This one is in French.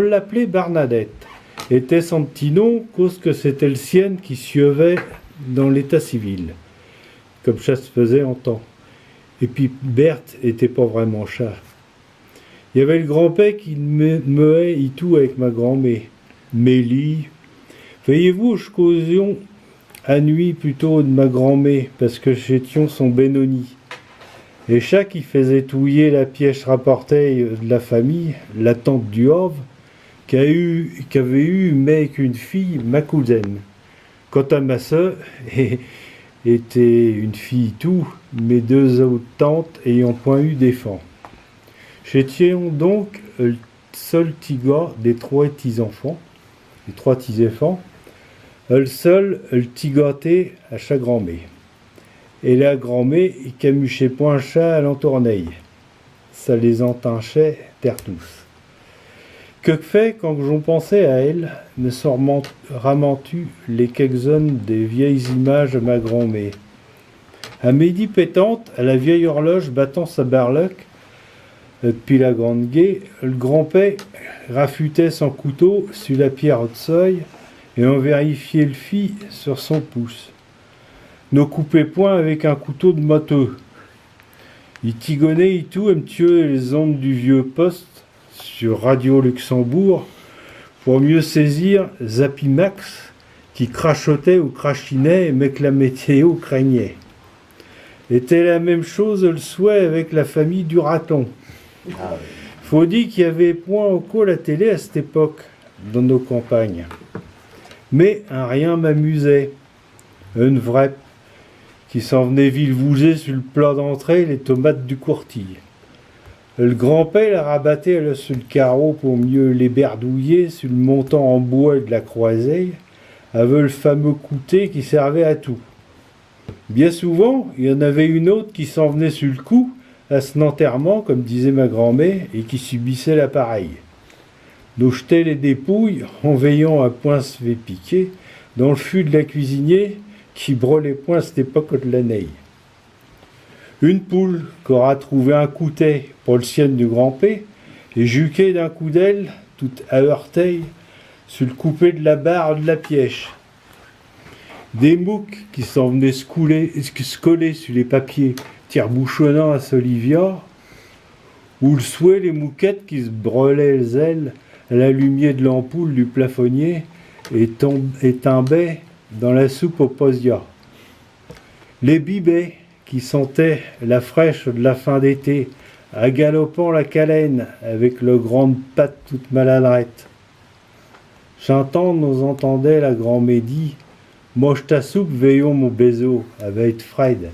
l'appelait Barnadette. Était son petit nom, cause que c'était le sien qui suivait dans l'état civil, comme ça se faisait en temps. Et puis Berthe était pas vraiment chat. Il y avait le grand-père qui meuait et tout avec ma grand-mère. Mélie. Voyez-vous, je causions à nuit plutôt de ma grand-mère, parce que j'étions son Benoni. Et chat qui faisait touiller la pièce rapportée de la famille, la tante du Havre, qui avait eu mais qu'une fille, ma cousine. Quant à ma sœur, était une fille tout, mes deux autres tantes ayant point eu d'enfants. J'étions donc le seul petit gars des trois petits-enfants, le seul le petit gâté à chaque grand-mère. Et la grand-mère, il camuchait point un chat à l'entourneille. Ça les entinchait terre tous. Que fait, quand j'en pensais à elle, me ramant-tu les quelques-unes des vieilles images de ma grand-mère. À midi pétante, à la vieille horloge battant sa barloque, depuis la grande guet, le grand-père rafutait son couteau sur la pierre de seuil et en vérifiait le fil sur son pouce. Ne coupait point avec un couteau de motteux. Il tigonnait et tout, et me tuait les ondes du vieux poste sur Radio Luxembourg pour mieux saisir Zapimax qui crachotait ou crachinait mais que la météo craignait. Était la même chose le souhait avec la famille du raton. Faut dire qu'il y avait point encore la télé à cette époque dans nos campagnes. Mais un rien m'amusait. Une vraie qui s'en venait vilevouser sur le plat d'entrée les tomates du courtille. Le grand-père la rabattait sur le carreau pour mieux les berdouiller sur le montant en bois de la croisée, avec le fameux couté qui servait à tout. Bien souvent, il y en avait une autre qui s'en venait sur le cou, à son enterrement, comme disait ma grand-mère, et qui subissait l'appareil. Nous jetait les dépouilles en veillant à point se fait piquer dans le fût de la cuisinière qui brûlait point à cette époque de l'année. Une poule qu'aura trouvé un coutet pour le sien du grand-père et juqué d'un coup d'aile, tout à heurteil, sur le coupé de la barre de la pièche. Des mouques qui s'en venaient se coller sur les papiers, tire-bouchonnant à Solivia, ou le souhait les mouquettes qui se brûlaient les ailes à la lumière de l'ampoule du plafonnier et tombaient dans la soupe au posia. Les bibets qui sentaient la fraîche de la fin d'été, à galopant la calène avec leurs grandes pattes toutes maladrettes. Chantant, nous entendait la grand-médie, « Mange ta soupe, veillons mon baiseau, avec Fred. »